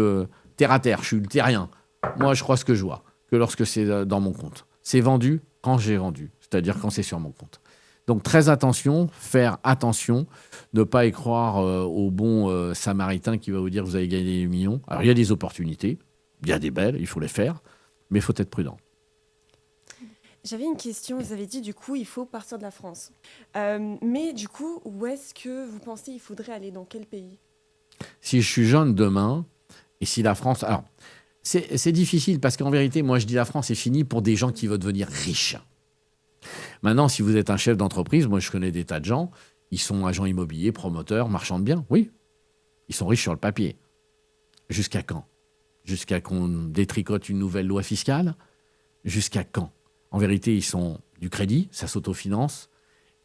terre à terre, je suis le terrien. Moi, je crois ce que je vois, que lorsque c'est dans mon compte. C'est vendu quand j'ai vendu, c'est-à-dire quand c'est sur mon compte. Donc, très attention, faire attention, ne pas y croire au bon samaritain qui va vous dire que vous allez gagner des millions. Alors, il y a des opportunités, il y a des belles, il faut les faire, mais il faut être prudent. J'avais une question. Vous avez dit, du coup, il faut partir de la France. Mais du coup, où est-ce que vous pensez il faudrait aller? Dans quel pays? Si je suis jeune demain, et si la France... Alors, c'est difficile parce qu'en vérité, moi, je dis la France est finie pour des gens qui veulent devenir riches. Maintenant, si vous êtes un chef d'entreprise, moi, je connais des tas de gens, ils sont agents immobiliers, promoteurs, marchands de biens. Oui, ils sont riches sur le papier. Jusqu'à quand? Jusqu'à qu'on détricote une nouvelle loi fiscale? Jusqu'à quand? En vérité, ils sont du crédit, ça s'autofinance,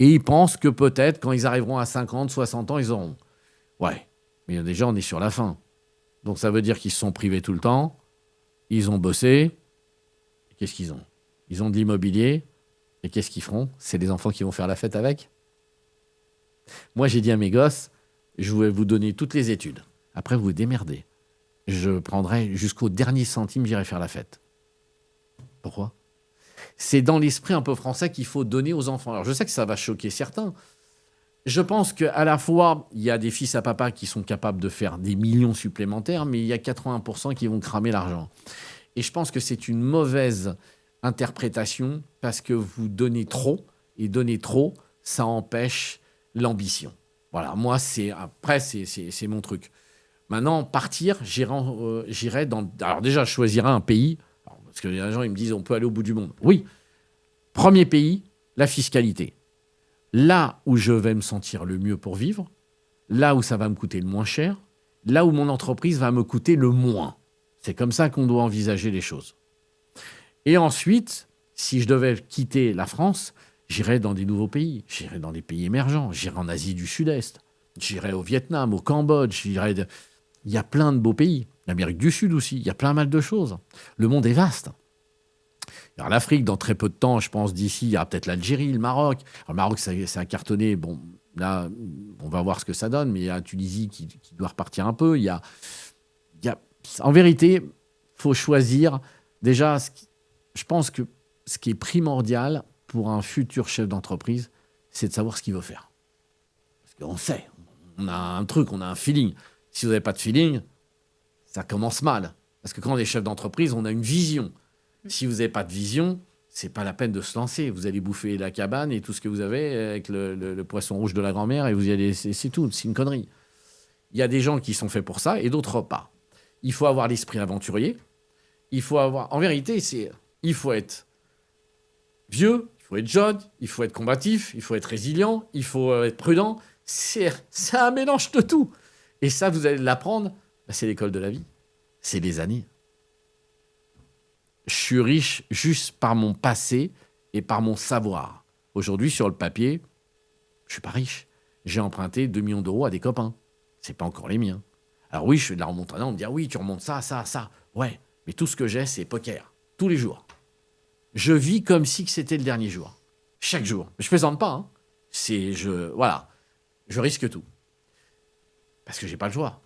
et ils pensent que peut-être, quand ils arriveront à 50, 60 ans, ils auront. Ouais, mais déjà, on est sur la fin. Donc ça veut dire qu'ils se sont privés tout le temps, ils ont bossé, et qu'est-ce qu'ils ont? Ils ont de l'immobilier, et qu'est-ce qu'ils feront? C'est les enfants qui vont faire la fête avec? Moi, j'ai dit à mes gosses, je vais vous donner toutes les études. Après, vous vous démerdez. Je prendrai jusqu'au dernier centime, j'irai faire la fête. Pourquoi? C'est dans l'esprit un peu français qu'il faut donner aux enfants. Alors, je sais que ça va choquer certains. Je pense qu'à la fois, il y a des fils à papa qui sont capables de faire des millions supplémentaires, mais il y a 80% qui vont cramer l'argent. Et je pense que c'est une mauvaise interprétation parce que vous donnez trop, et donner trop, ça empêche l'ambition. Voilà, moi, c'est mon truc. Maintenant, partir, j'irai dans... Alors déjà, je choisirai un pays, parce que les gens ils me disent on peut aller au bout du monde. Oui, premier pays, la fiscalité. Là où je vais me sentir le mieux pour vivre, là où ça va me coûter le moins cher, là où mon entreprise va me coûter le moins. C'est comme ça qu'on doit envisager les choses. Et ensuite, si je devais quitter la France, j'irais dans des nouveaux pays. J'irais dans des pays émergents. J'irais en Asie du Sud-Est. J'irais au Vietnam, au Cambodge. Il y a plein de beaux pays. L'Amérique du Sud aussi. Il y a plein mal de choses. Le monde est vaste. Alors l'Afrique, dans très peu de temps, je pense d'ici, il y a peut-être l'Algérie, le Maroc. Alors, le Maroc, ça a cartonné. Bon, là, on va voir ce que ça donne. Mais il y a la Tunisie qui doit repartir un peu. En vérité, il faut choisir. Déjà, je pense que ce qui est primordial pour un futur chef d'entreprise, c'est de savoir ce qu'il veut faire. Parce qu'on sait, on a un truc, on a un feeling. Si vous n'avez pas de feeling, ça commence mal. Parce que quand on est chef d'entreprise, on a une vision. Si vous n'avez pas de vision, c'est pas la peine de se lancer. Vous allez bouffer la cabane et tout ce que vous avez avec le poisson rouge de la grand-mère et vous y allez, c'est tout, c'est une connerie. Il y a des gens qui sont faits pour ça et d'autres pas. Il faut avoir l'esprit aventurier. En vérité, il faut être vieux, il faut être jeune, il faut être combatif, il faut être résilient, il faut être prudent. C'est un mélange de tout. Et ça, vous allez l'apprendre, c'est l'école de la vie. C'est les années. Je suis riche juste par mon passé et par mon savoir. Aujourd'hui, sur le papier, je suis pas riche. J'ai emprunté 2 millions d'euros à des copains. C'est pas encore les miens. Alors oui, je fais de la remontada, on me dit « Ah oui, tu remontes ça, ça, ça. » Ouais, mais tout ce que j'ai, c'est poker. Tous les jours. Je vis comme si c'était le dernier jour. Chaque jour. Je plaisante pas. Hein. Voilà. Je risque tout. Parce que j'ai pas le choix.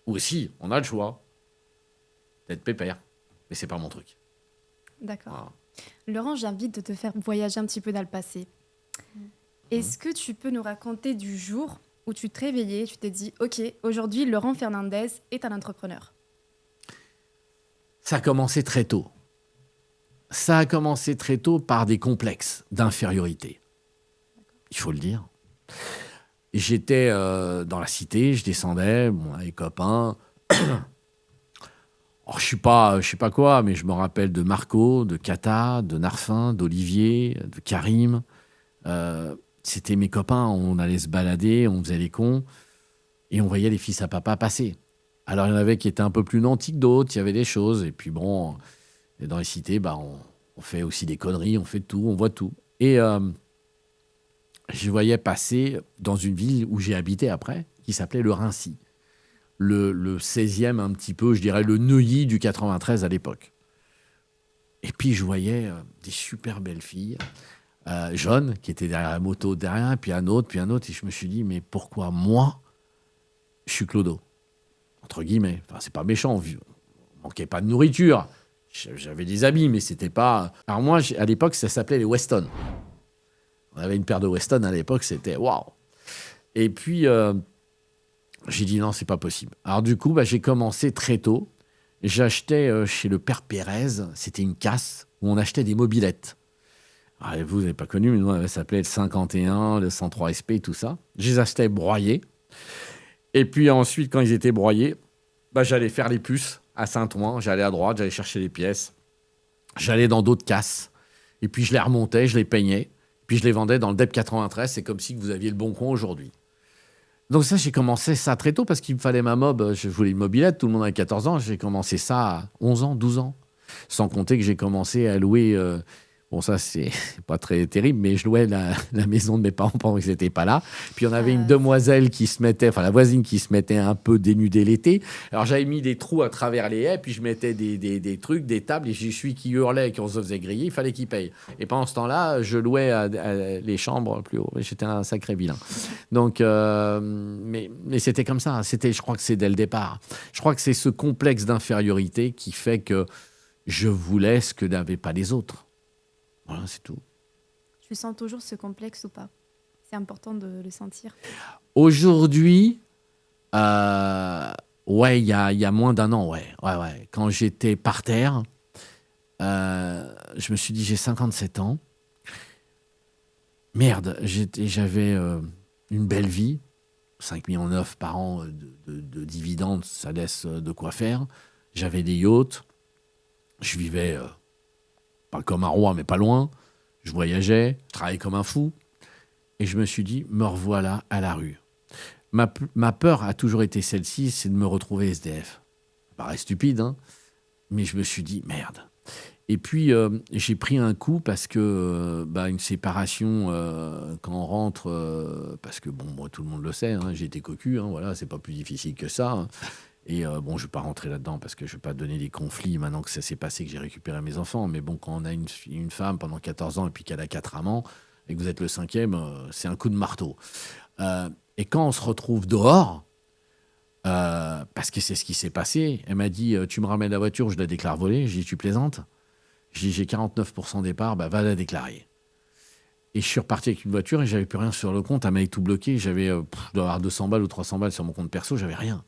Ou aussi, on a le choix d'être pépère. Mais c'est pas mon truc. D'accord. Voilà. Laurent, j'ai envie de te faire voyager un petit peu dans le passé. Est-ce que tu peux nous raconter du jour où tu te réveillais, tu t'es dit « Ok, aujourd'hui, Laurent Fernandez est un entrepreneur ». Ça a commencé très tôt. Ça a commencé très tôt par des complexes d'infériorité. Il faut le dire. J'étais dans la cité, je descendais, les copains. Alors, je sais pas quoi, mais je me rappelle de Marco, de Kata, de Narfin, d'Olivier, de Karim. C'était mes copains, on allait se balader, on faisait les cons, et on voyait les fils à papa passer. Alors, il y en avait qui étaient un peu plus nantis que d'autres, il y avait des choses, et puis bon, dans les cités, on fait aussi des conneries, on fait tout, on voit tout. Et je voyais passer dans une ville où j'ai habité après, qui s'appelait le Rincy. Le 16e, un petit peu, je dirais, le Neuilly du 93 à l'époque. Et puis, je voyais des super belles filles, jeunes, qui étaient derrière la moto, derrière, puis un autre, et je me suis dit, mais pourquoi moi, je suis clodo? Entre guillemets. Enfin, c'est pas méchant, on manquait pas de nourriture. J'avais des habits, mais c'était pas... Alors moi, à l'époque, ça s'appelait les Weston. On avait une paire de Weston à l'époque, c'était waouh. Et puis... j'ai dit non, c'est pas possible. Alors du coup, j'ai commencé très tôt. J'achetais chez le père Pérez, c'était une casse où on achetait des mobylettes. Ah, vous n'avez pas connu, mais nous, ça s'appelait le 51, le 103 SP, tout ça. Je les achetais broyés. Et puis ensuite, quand ils étaient broyés, j'allais faire les puces à Saint-Ouen. J'allais à droite, j'allais chercher les pièces. J'allais dans d'autres casses. Et puis je les remontais, je les peignais. Puis je les vendais dans le DEP 93. C'est comme si vous aviez le Bon Coin aujourd'hui. Donc ça, j'ai commencé ça très tôt parce qu'il me fallait ma mob. Je voulais une mobilette, tout le monde avait 14 ans. J'ai commencé ça à 11 ans, 12 ans. Sans compter que j'ai commencé à louer... bon, ça, c'est pas très terrible, mais je louais la maison de mes parents pendant qu'ils n'étaient pas là. Puis on avait une demoiselle qui se mettait... Enfin, la voisine qui se mettait un peu dénudée l'été. Alors j'avais mis des trous à travers les haies, puis je mettais des trucs, des tables, et je suis qui hurlait, quand on se faisait griller, il fallait qu'il paye. Et pendant ce temps-là, je louais à les chambres plus haut. J'étais un sacré vilain. Donc, mais c'était comme ça. Je crois que c'est dès le départ. Je crois que c'est ce complexe d'infériorité qui fait que je voulais ce que n'avaient pas les autres. Voilà, c'est tout. Tu sens toujours ce complexe ou pas? C'est important de le sentir. Aujourd'hui, ouais, il y a moins d'un an, ouais. Quand j'étais par terre, je me suis dit, j'ai 57 ans. Merde, j'avais une belle vie. 5 millions neuf par an de dividendes, ça laisse de quoi faire. J'avais des yachts. Je vivais, pas comme un roi, mais pas loin. Je voyageais, je travaillais comme un fou. Et je me suis dit, me revoilà à la rue. Ma peur a toujours été celle-ci, c'est de me retrouver SDF. Ça paraît stupide, hein, mais je me suis dit, merde. Et puis, j'ai pris un coup parce que une séparation, quand on rentre, parce que, bon, moi, tout le monde le sait, hein, j'ai été cocu, hein, voilà, c'est pas plus difficile que ça. Hein. Et bon, je ne vais pas rentrer là-dedans parce que je ne vais pas donner des conflits maintenant que ça s'est passé, que j'ai récupéré mes enfants. Mais bon, quand on a une femme pendant 14 ans et puis qu'elle a 4 amants et que vous êtes le 5e, c'est un coup de marteau. Et quand on se retrouve dehors, parce que c'est ce qui s'est passé, elle m'a dit, tu me ramènes la voiture, je la déclare volée. J'ai dit, tu plaisantes? J'ai dit, j'ai 49% départ, va la déclarer. Et je suis reparti avec une voiture et j'avais plus rien sur le compte. Elle m'avait tout bloqué. J'avais, je dois avoir 200 balles ou 300 balles sur mon compte perso, j'avais rien.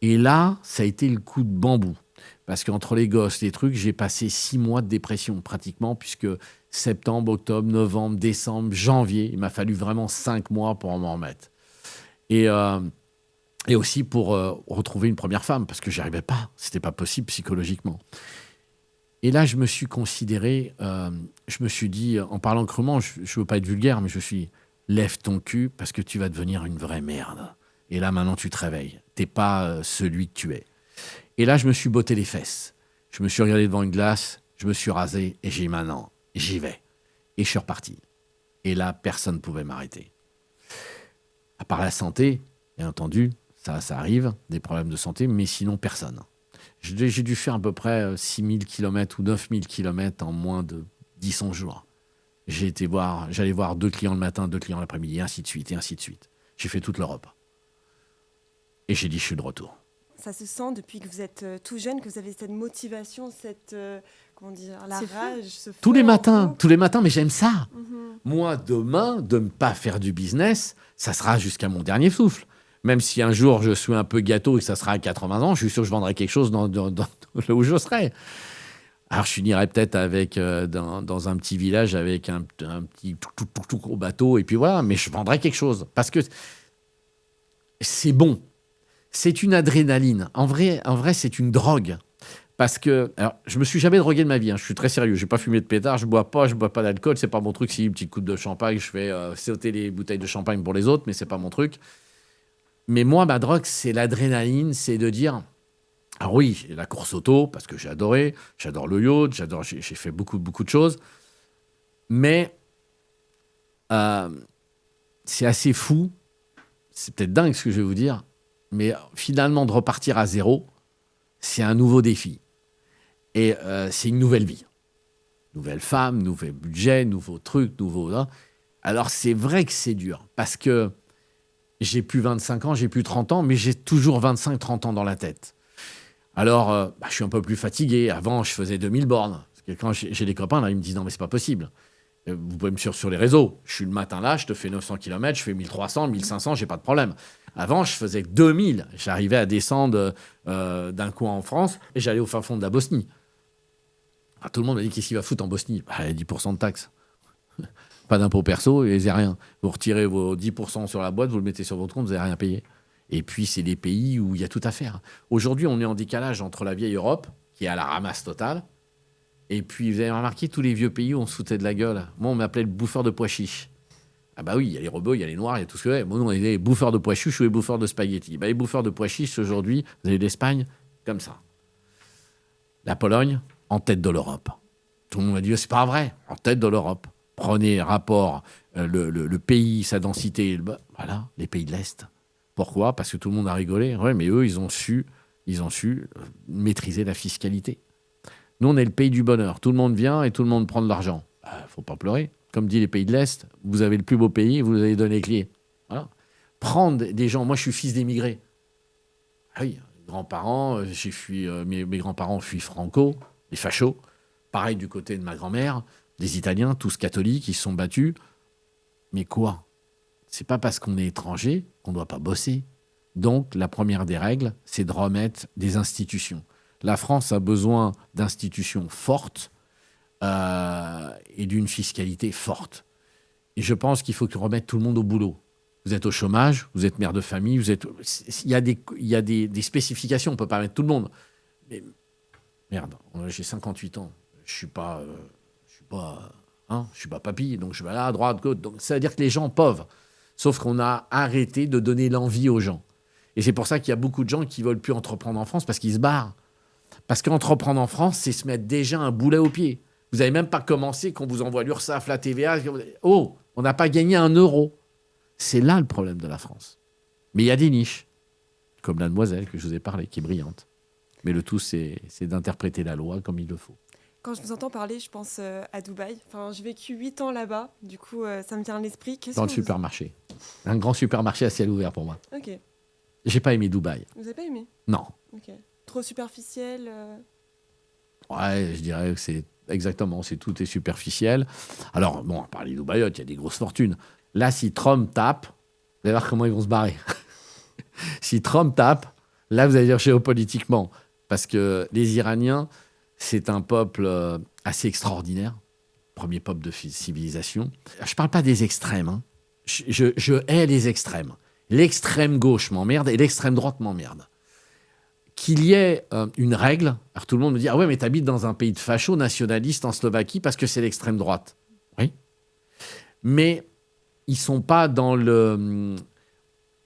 Et là, ça a été le coup de bambou. Parce qu'entre les gosses, les trucs, j'ai passé 6 mois de dépression pratiquement, puisque septembre, octobre, novembre, décembre, janvier, il m'a fallu vraiment 5 mois pour m'en remettre. Et aussi pour retrouver une première femme, parce que j'y arrivais pas. C'était pas possible psychologiquement. Et là, je me suis considéré, je me suis dit, en parlant crûment, je ne veux pas être vulgaire, mais je suis lève ton cul parce que tu vas devenir une vraie merde. Et là, maintenant, tu te réveilles. T'es pas celui que tu es. Et là, je me suis botté les fesses. Je me suis regardé devant une glace, je me suis rasé et j'ai dit maintenant, j'y vais. Et je suis reparti. Et là, personne ne pouvait m'arrêter. À part la santé, bien entendu, ça arrive, des problèmes de santé, mais sinon, personne. J'ai dû faire à peu près 6000 km ou 9000 km en moins de 10-11 jours. J'allais voir 2 clients le matin, 2 clients l'après-midi, et ainsi de suite, et ainsi de suite. J'ai fait toute l'Europe. Et j'ai dit, je suis de retour. Ça se sent depuis que vous êtes tout jeune, que vous avez cette motivation, cette, comment dire, la rage. Ce feu tous les en vous. matins, mais j'aime ça. Moi, demain, de ne pas faire du business, ça sera jusqu'à mon dernier souffle. Même si un jour, je suis un peu gâteau et que ça sera à 80 ans, je suis sûr que je vendrai quelque chose dans là où je serai. Alors, je finirai peut-être avec, dans un petit village avec un petit tout gros bateau, et puis voilà, mais je vendrai quelque chose. Parce que c'est bon. C'est une adrénaline. En vrai, c'est une drogue. Parce que, alors, je me suis jamais drogué de ma vie. Hein. Je suis très sérieux. J'ai pas fumé de pétard. Je bois pas d'alcool. C'est pas mon truc. Si une petite coupe de champagne, je fais sauter les bouteilles de champagne pour les autres, mais c'est pas mon truc. Mais moi, ma drogue, c'est l'adrénaline. C'est de dire, ah oui, la course auto parce que j'ai adoré. J'adore le yacht. J'ai fait beaucoup de choses. Mais c'est assez fou. C'est peut-être dingue ce que je vais vous dire. Mais finalement, de repartir à zéro, c'est un nouveau défi. Et c'est une nouvelle vie. Nouvelle femme, nouvel budget, nouveau truc, nouveau... Hein. Alors, c'est vrai que c'est dur. Parce que j'ai plus 25 ans, j'ai plus 30 ans, mais j'ai toujours 25-30 ans dans la tête. Alors, je suis un peu plus fatigué. Avant, je faisais 2000 bornes. Parce que quand j'ai des copains, là, ils me disent « Non, mais c'est pas possible. » Vous pouvez me suivre sur les réseaux. Je suis le matin là, je te fais 900 km, je fais 1300, 1500, j'ai pas de problème. Avant, je faisais 2000. J'arrivais à descendre d'un coin en France et j'allais au fin fond de la Bosnie. Alors, tout le monde m'a dit, qu'est-ce qu'il va foutre en Bosnie? 10% de taxes. Pas d'impôt perso, et rien. Vous retirez vos 10% sur la boîte, vous le mettez sur votre compte, vous n'avez rien payé. Et puis, c'est des pays où il y a tout à faire. Aujourd'hui, on est en décalage entre la vieille Europe, qui est à la ramasse totale, et puis, vous avez remarqué, tous les vieux pays où on se foutait de la gueule. Moi, on m'appelait le bouffeur de pois chiches. Ah bah oui, il y a les robots, il y a les noirs, il y a tout ce que c'est. Bon, nous, on est les bouffeurs de pois chiches ou les bouffeurs de spaghettis. Bah, les bouffeurs de pois chiches, aujourd'hui, vous avez l'Espagne, comme ça. La Pologne, en tête de l'Europe. Tout le monde m'a dit, c'est pas vrai, en tête de l'Europe. Prenez rapport, le pays, sa densité, voilà, les pays de l'Est. Pourquoi ? Parce que tout le monde a rigolé. Ouais, mais eux, ils ont su maîtriser la fiscalité. Nous, on est le pays du bonheur. Tout le monde vient et tout le monde prend de l'argent. Faut pas pleurer. Comme dit les pays de l'Est, vous avez le plus beau pays, vous avez donné les clés. Voilà. Prendre des gens... Moi, je suis fils d'émigrés. Ah oui, grands-parents, mes grands-parents fuient Franco, les fachos. Pareil du côté de ma grand-mère, des Italiens, tous catholiques, ils se sont battus. Mais quoi ? C'est pas parce qu'on est étranger qu'on ne doit pas bosser. Donc, la première des règles, c'est de remettre des institutions. La France a besoin d'institutions fortes et d'une fiscalité forte. Et je pense qu'il faut remettre tout le monde au boulot. Vous êtes au chômage, vous êtes mère de famille, il y a des spécifications, on ne peut pas mettre tout le monde. Mais merde, j'ai 58 ans, je suis pas papy, donc je vais là à droite, gauche. Donc ça veut dire que les gens peuvent. Sauf qu'on a arrêté de donner l'envie aux gens. Et c'est pour ça qu'il y a beaucoup de gens qui ne veulent plus entreprendre en France parce qu'ils se barrent. Parce qu'entreprendre en France, c'est se mettre déjà un boulet au pied. Vous n'avez même pas commencé qu'on vous envoie l'URSSAF, la TVA. Oh, on n'a pas gagné un euro. C'est là le problème de la France. Mais il y a des niches, comme la demoiselle que je vous ai parlé, qui est brillante. Mais le tout, c'est d'interpréter la loi comme il le faut. Quand je vous entends parler, je pense à Dubaï. Enfin, j'ai vécu 8 ans là-bas. Du coup, ça me vient à l'esprit. Dans le supermarché. Un grand supermarché à ciel ouvert pour moi. Ok. J'ai pas aimé Dubaï. Vous n'avez pas aimé ? Non. Ok. Trop superficiel Ouais, je dirais que c'est exactement, tout est superficiel. Alors, bon, à part les Dubaïotes, il y a des grosses fortunes. Là, si Trump tape, vous allez voir comment ils vont se barrer. Si Trump tape, là, vous allez dire géopolitiquement. Parce que les Iraniens, c'est un peuple assez extraordinaire. Premier peuple de civilisation. Je ne parle pas des extrêmes. Hein. Je hais les extrêmes. L'extrême gauche m'emmerde et l'extrême droite m'emmerde. Qu'il y ait une règle. Alors tout le monde me dit « Ah ouais, mais t'habites dans un pays de fachos nationalistes en Slovaquie parce que c'est l'extrême droite. » Oui. Mais ils sont pas dans le...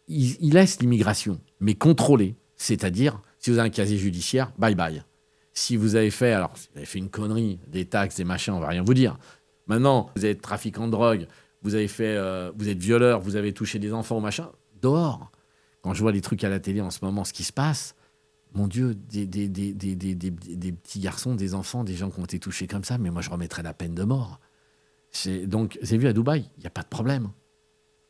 Ils laissent l'immigration, mais contrôlée. C'est-à-dire, si vous avez un casier judiciaire, bye bye. Si vous avez fait... Alors, si vous avez fait une connerie, des taxes, des machins, on va rien vous dire. Maintenant, vous êtes trafiquant de drogue, vous êtes violeur, vous avez touché des enfants, machin, dehors. Quand je vois les trucs à la télé en ce moment, ce qui se passe... Mon Dieu, des petits garçons, des enfants, des gens qui ont été touchés comme ça, mais moi, je remettrais la peine de mort. Donc, j'ai vu à Dubaï, il n'y a pas de problème.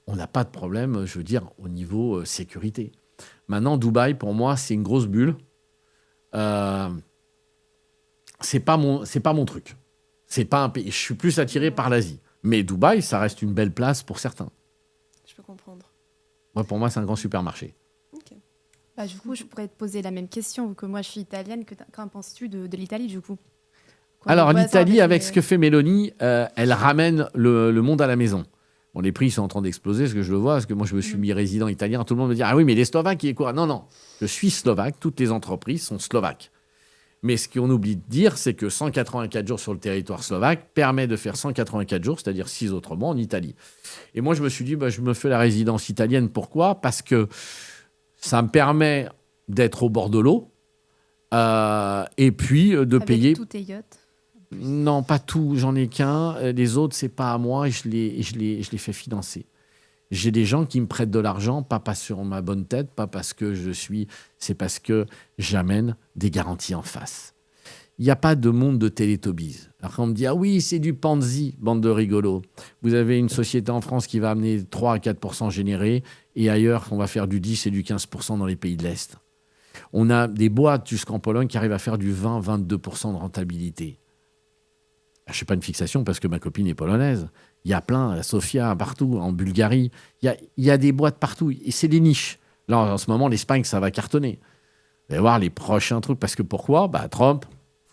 On n'a pas de problème, je veux dire, au niveau sécurité. Maintenant, Dubaï, pour moi, c'est une grosse bulle. C'est pas mon truc. C'est pas un pays. Je suis plus attiré par l'Asie. Mais Dubaï, ça reste une belle place pour certains. Je peux comprendre. Pour moi, c'est un grand supermarché. Ok. Bah, du coup, je pourrais te poser la même question, vu que moi je suis italienne. Qu'en penses-tu de l'Italie, du coup ? Alors, l'Italie, avec ce que fait Mélanie, elle ramène le monde à la maison. Bon, les prix sont en train d'exploser, parce que je le vois, parce que moi, je me suis mis résident italien. Tout le monde me dit « Ah oui, mais les Slovaques, ils est quoi ?» Non, je suis slovaque. Toutes les entreprises sont slovaques. Mais ce qu'on oublie de dire, c'est que 184 jours sur le territoire slovaque permet de faire 184 jours, c'est-à-dire 6 autres mois en Italie. Et moi, je me suis dit, je me fais la résidence italienne. Pourquoi ? Parce que ça me permet d'être au bord de l'eau et puis de payer... Avec tous tes yachts ? Non, pas tout, j'en ai qu'un. Les autres, c'est pas à moi et je les fais financer. J'ai des gens qui me prêtent de l'argent, pas sur ma bonne tête, pas parce que c'est parce que j'amène des garanties en face. Il n'y a pas de monde de Télétobies. Alors quand on me dit « Ah oui, c'est du Panzi, bande de rigolos », vous avez une société en France qui va amener 3 à 4% générés et ailleurs, on va faire du 10 et du 15% dans les pays de l'Est. On a des boîtes jusqu'en Pologne qui arrivent à faire du 20-22% de rentabilité. Je ne suis pas une fixation parce que ma copine est polonaise. Il y a plein, à Sofia, partout, en Bulgarie. Il y a des boîtes partout. Et c'est des niches. Là, en ce moment, l'Espagne, ça va cartonner. Vous allez voir les prochains trucs. Parce que pourquoi ? Trump,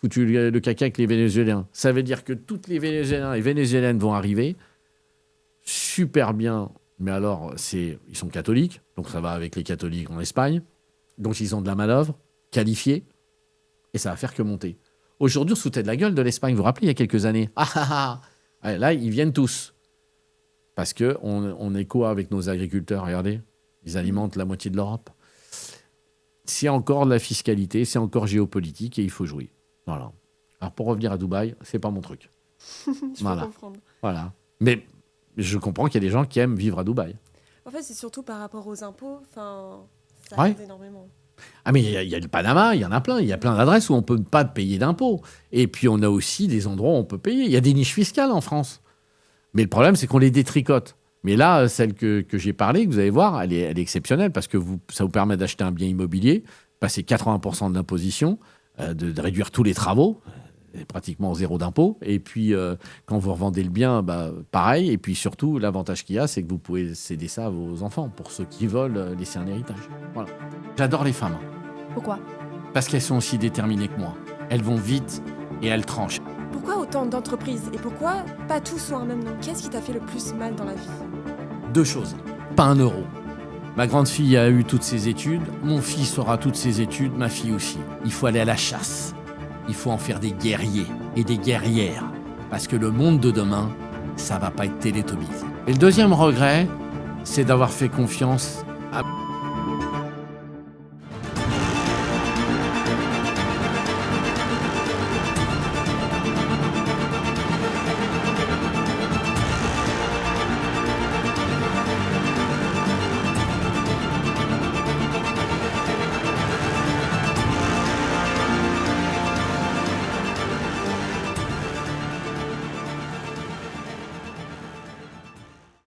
foutu le caca avec les Vénézuéliens. Ça veut dire que toutes les Vénézuéliens et Vénézuéliennes vont arriver super bien. Mais alors, ils sont catholiques, donc ça va avec les catholiques en Espagne. Donc ils ont de la manœuvre qualifiée et ça va faire que monter. Aujourd'hui, on se foutait de la gueule de l'Espagne. Vous vous rappelez, il y a quelques années. Là, ils viennent tous. Parce qu'on est quoi avec nos agriculteurs? Regardez, ils alimentent la moitié de l'Europe. C'est encore de la fiscalité, c'est encore géopolitique et il faut jouer. Voilà. Alors pour revenir à Dubaï, c'est pas mon truc. Je peux comprendre. Voilà. Mais je comprends qu'il y a des gens qui aiment vivre à Dubaï. En fait, c'est surtout par rapport aux impôts. Enfin, ça Ouais. aide énormément. Ah mais il y a le Panama, il y en a plein. Il y a plein d'adresses où on ne peut pas payer d'impôts. Et puis on a aussi des endroits où on peut payer. Il y a des niches fiscales en France. Mais le problème, c'est qu'on les détricote. Mais là, celle que j'ai parlé, que vous allez voir, elle est exceptionnelle parce que ça vous permet d'acheter un bien immobilier, passer 80% de l'imposition, de réduire tous les travaux, pratiquement zéro d'impôt. Et puis, quand vous revendez le bien, pareil. Et puis surtout, l'avantage qu'il y a, c'est que vous pouvez céder ça à vos enfants, pour ceux qui veulent laisser un héritage. Voilà. J'adore les femmes. Pourquoi? Parce qu'elles sont aussi déterminées que moi. Elles vont vite et elles tranchent. Pourquoi autant d'entreprises et pourquoi pas tous sont un même nom? Qu'est-ce qui t'a fait le plus mal dans la vie? 2 choses. Pas 1 euro. Ma grande fille a eu toutes ses études, mon fils aura toutes ses études, ma fille aussi. Il faut aller à la chasse. Il faut en faire des guerriers et des guerrières. Parce que le monde de demain, ça va pas être Télétobies. Et le deuxième regret, c'est d'avoir fait confiance à